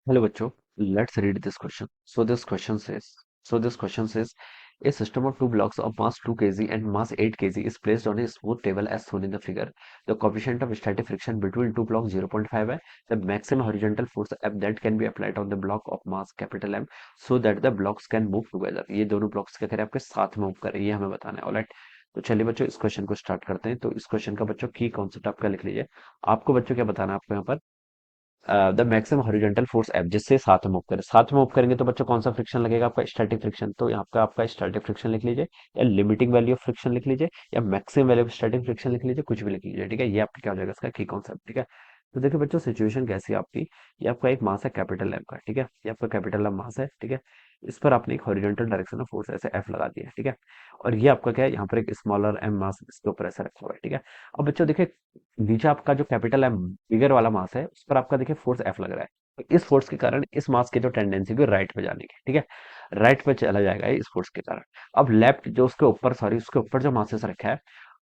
Hello, bachcho. Let's read this question. So this question says, a system of two blocks of mass 2 kg and mass 8 kg is placed on a smooth table as shown in the figure. The coefficient of static friction between two blocks 0.5 है. The maximum horizontal force F that can be applied on the block of mass capital M so that the blocks can move together. ये दोनों blocks क्या करें आपके साथ move करें, ये हमें बताना है. ऑलराइट, तो चलिए बच्चों इस क्वेश्चन को स्टार्ट करते हैं. तो इस क्वेश्चन का बच्चों की कॉन्सेप्ट आपका लिख लीजिए. आपको बच्चों क्या बताना है आपको यहाँ पर the maximum horizontal force F जिससे साथ में मूव करें. साथ में मूव करेंगे तो बच्चों कौन सा फ्रिक्शन लगेगा आपका स्टैटिक फ्रिक्शन. तो यहाँ पे आपका स्टैटिक फ्रिक्शन लिख लीजिए या लिमिटिंग वैल्यू ऑफ फ्रिक्शन लिख लीजिए या maximum value of static friction लिख लीजिए, कुछ भी लिख लीजिए. ठीक है, ये आपका क्या हो जाएगा इसका की कॉन्सेप्ट. ठीक है, तो देखिए बच्चों सिचुएशन कैसी है आपकी. ये आपका एक मास है कैपिटल एम का. ठीक है, ये आपका कैपिटल एम मास है. ठीक है, इस पर आपने एक हॉरिजॉन्टल डायरेक्शन में फोर्स ऐसे एफ लगा दिया है. ठीक है, और ये आपका क्या है, यहाँ पर एक स्मॉलर एम मास इसके ऊपर ऐसा रखा हुआ है. ठीक है, अब बच्चों देखिए नीचे आपका जो कैपिटल एम बिगर वाला मास है उस पर आपका देखिए फोर्स एफ लग रहा है. तो इस फोर्स के कारण इस मास की जो टेंडेंसी भी राइट पे जाने की. ठीक है, राइट पे चला जाएगा ये इस फोर्स के कारण. अब लेफ्ट जो उसके ऊपर सॉरी उसके ऊपर जो मासेस रखा है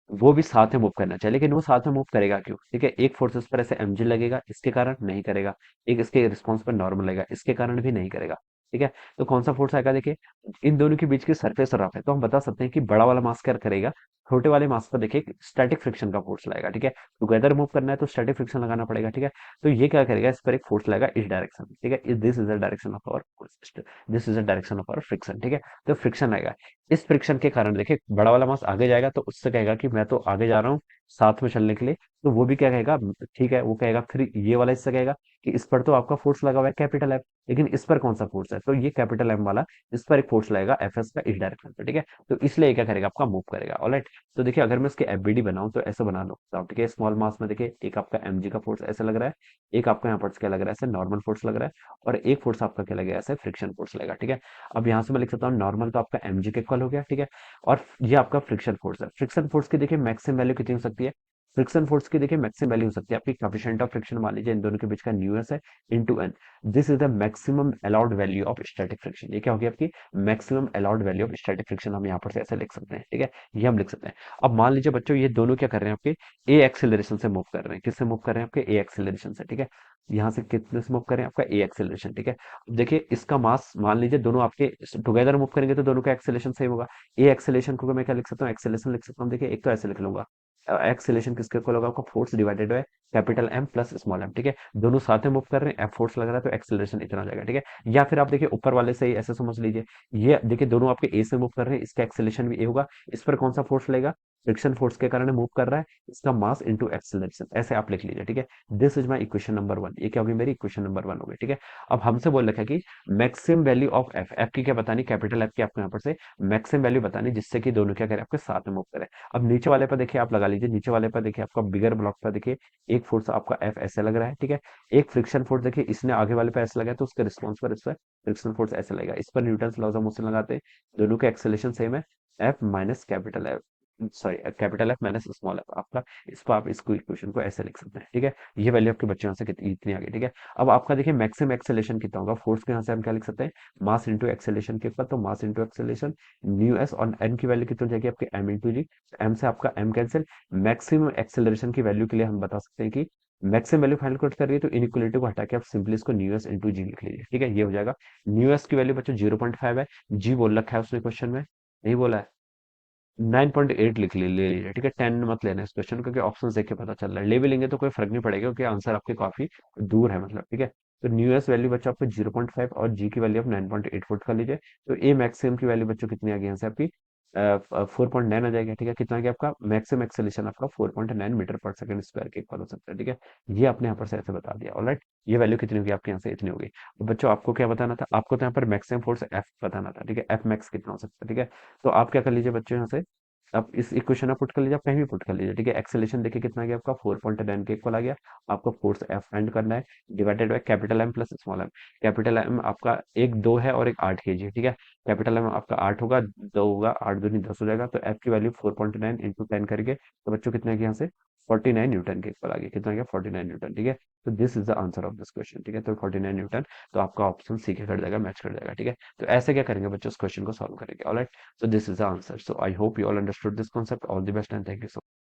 वो भी साथ में मूव करना चाहिए, लेकिन वो साथ में मूव करेगा क्यों. ठीक है, एक फोर्स इस पर ऐसे mg लगेगा इसके कारण नहीं करेगा, एक इसके रिस्पॉन्स पर नॉर्मल लगेगा इसके कारण भी नहीं करेगा. ठीक है, तो कौन सा फोर्स आएगा देखिए, इन दोनों के बीच की सरफेस रफ है तो हम बता सकते हैं कि बड़ा वाला मास क्या करेगा, छोटे वाले मास पर देखिए स्टैटिक फ्रिक्शन का फोर्स लगाएगा. ठीक है, टुगेदर मूव करना है तो स्टैटिक फ्रिक्शन लगाना पड़ेगा. ठीक है, तो ये क्या करेगा इस पर एक फोर्स लगाएगा इस डायरेक्शन में. ठीक है, this is the direction of our this is the direction of our friction. ठीक है, तो फ्रिक्शन आएगा. इस फ्रिक्शन के कारण देखिए बड़ा वाला मास आगे जाएगा तो उससे कहेगा कि मैं तो आगे जा रहा हूँ साथ में चलने के लिए. तो वो भी क्या कहेगा, ठीक है, वो कहेगा फिर ये वाला इससे कहेगा कि इस पर तो आपका फोर्स लगा हुआ है कैपिटल एफ, लेकिन इस पर कौन सा फोर्स है, तो ये कैपिटल एम वाला इस पर एक फोर्स लगेगा एफ एस का इस डायरेक्शन पे. ठीक है, तो इसलिए ये क्या करेगा आपका मूव करेगा. ऑलराइट, तो देखिए अगर मैं इसके एफबीडी बनाऊं तो ऐसे बना लो. ठीक है, स्मॉल मास में देखिए एक आपका एमजी का फोर्स ऐसे लग रहा है, एक आपका यहाँ पर क्या लग रहा है ऐसे नॉर्मल फोर्स लग रहा है, और एक फोर्स आपका क्या लगेगा ऐसे फ्रिक्शन फोर्स लगेगा. ठीक है, अब यहाँ से मैं लिख सकता हूँ नॉर्मल तो आपका एमजी के इक्वल हो गया. ठीक है, और ये आपका फ्रिक्शन फोर्स है. फ्रिक्शन फोर्स की देखिए मैक्सिमम वैल्यू कितनी हो सकती है, फ्रिक्शन फोर्स की देखिए मैक्सिमम वैल्यू हो सकती है आपकी कोएफिशिएंट ऑफ फ्रिक्शन मान लीजिए इन दोनों के बीच का न्यू एस है into N. This is the maximum allowed value of static friction. ये क्या होगी आपकी maximum allowed value of static friction. हम यहाँ पर से ऐसे लिख सकते हैं. ठीक है, ये हम लिख सकते हैं. अब मान लीजिए बच्चों ये दोनों क्या कर रहे हैं आपके ए एक्सेलरेशन से मूव कर रहे हैं. किससे मूव कर रहे हैं आपके ए एक्सेलरेशन से. ठीक है, यहाँ से कितने से मूव कर रहे हैं आपका ए एक्सेलरेशन. ठीक है, अब देखिए इसका मास मान लीजिए दोनों आपके टुगेदर मूव करेंगे तो दोनों का एक्सेलरेशन सेम होगा. ए एक्सेलरेशन को मैं क्या लिख सकता हूँ, एक्सेलरेशन लिख सकता हूँ. देखिए एक तो ऐसे लिख लूंगा, एक्सेलरेशन किसके इक्वल होगा आपका force divided by capital M plus small M. ठीक है, दोनों साथ में मूव कर रहे हैं, एफ फोर्स लग रहा है तो एक्सेलरेशन इतना हो जाएगा. ठीक है, या फिर आप देखिए ऊपर वाले से ही ऐसे समझ लीजिए, ये देखिए दोनों आपके ए से मूव कर रहे हैं, इसका एक्सेलरेशन भी ए होगा. इस पर कौन सा फोर्स लगेगा, फ्रिक्शन फोर्स के कारण मूव कर रहा है, इसका मास इंटू एक्सेलरेशन. ऐसे आप लिख लीजिए. ठीक है, this is my equation number one. ये क्या होगी मेरी इक्वेशन नंबर वन होगी. ठीक है, अब हमसे बोल रखा है कि maximum value of F, F की क्या बतानी, कैपिटल एफ की आपको यहाँ पर से मैक्सिमम वैल्यू बतानी जिससे कि दोनों क्या करें आपके साथ में मूव करें. अब नीचे वाले पर देखिए आप लगा लीजिए, नीचे वाले पर देखिए आपका बिगर ब्लॉक पर देखिए एक फोर्स आपका एफ ऐसे लग रहा है. ठीक है, एक फ्रिक्शन फोर्स देखिए इसने आगे वाले पे ऐसे लगाया तो उसके रिस्पॉन्स पर इस पर फ्रिक्शन फोर्स ऐसे लगेगा. इस पर न्यूटन लॉज ऑफ मोशन लगाते हैं, दोनों के एक्सेलरेशन सेम है, F minus capital F, sorry capital F minus small F आपका. इस पर आप इसको इक्वेशन को ऐसे लिख सकते हैं. ठीक है, ये वैल्यू आपके बच्चों से कितनी इतनी आ गई. ठीक है, अब आपका देखिए मैक्सिमम एक्सेलरेशन कितना होगा, फोर्स के यहाँ से हम क्या लिख सकते हैं, मास इंटू एक्सेलरेशन के ऊपर, तो mass into acceleration new S, और एन की वैल्यू कितनी हो जाएगी आपकी एम इंटू जी. एम से आपका एम कैंसिल. मैक्सिमम एक्सेलरेशन की वैल्यू के लिए हम बता सकते हैं कि मैक्सिमम वैल्यू फाइंड आउट करिए तो इनइक्वलिटी को हटा के आप सिंपली इसको न्यू एस इंटू जी लिख लीजिए. ठीक है, ये हो जाएगा. न्यू एस की वैल्यू बच्चों 0.5 है, जी बोल रखा है उसने क्वेश्चन में, नहीं बोला है. 9.8 लिख ले लीजिए. ठीक है, 10 मत लेना इस क्वेश्चन, क्योंकि ऑप्शन देख के पता चल रहा है. ले भी लेंगे तो कोई फर्क नहीं पड़ेगा क्योंकि आंसर आपके काफी दूर है मतलब. ठीक है, तो न्यू एस वैल्यू बच्चों आपको 0.5 और जी की वैल्यू आप 9.8 फुट कर लीजिए. तो ए मैक्सिमम की वैल्यू बच्चों कितनी आ गई यहाँ से आपकी 4.9 आ जाएगा. ठीक है, कितना आ गया आपका मैक्सिमम एक्सेलेरेशन आपका 4.9 मीटर पर सेकंड स्क्वायर के इक्वल हो सकता है. ठीक है, ये आपने यहाँ पर से ऐसे बता दिया. ऑलराइट, ये वैल्यू कितनी होगी आपके यहाँ से इतनी होगी. तो बच्चों आपको क्या बताना था, आपको तो यहाँ पर मैक्सिमम फोर्स एफ बताना था. ठीक है, एफ मैक्स कितना हो सकता है. ठीक है, तो आप क्या कर लीजिए बच्चों यहाँ से, आप इस इक्वेशन में पुट कर लीजिए, आप कहीं भी पुट कर लीजिए. ठीक है, एक्सेलेरेशन देखिए कितना आ गया आपका 4.9 के इक्वल आ गया. आपको फोर्स एफ फाइंड करना है, divided by capital M plus small M. Capital M आपका एक 2 है और एक 8 केजी. ठीक है, कैपिटल एम आपका 8 होगा, 2 होगा, 8 दूनी 10 हो जाएगा. तो एफ की वैल्यू 4.9 इंटू 10 करके तो बच्चों कितना है यहाँ से 49 न्यूटन के इक्वल आ गया. कितना आ गया 49 न्यूटन. ठीक है, तो this is the answer of this question. ठीक है, तो 49 न्यूटन, तो आपका ऑप्शन सी के कट जाएगा, मैच कर जाएगा. ठीक है, तो ऐसे क्या करेंगे बच्चों, इस क्वेश्चन को सॉल्व करेंगे. Alright, so this is the answer. So I hope you all understood this concept. All the best and thank you so much.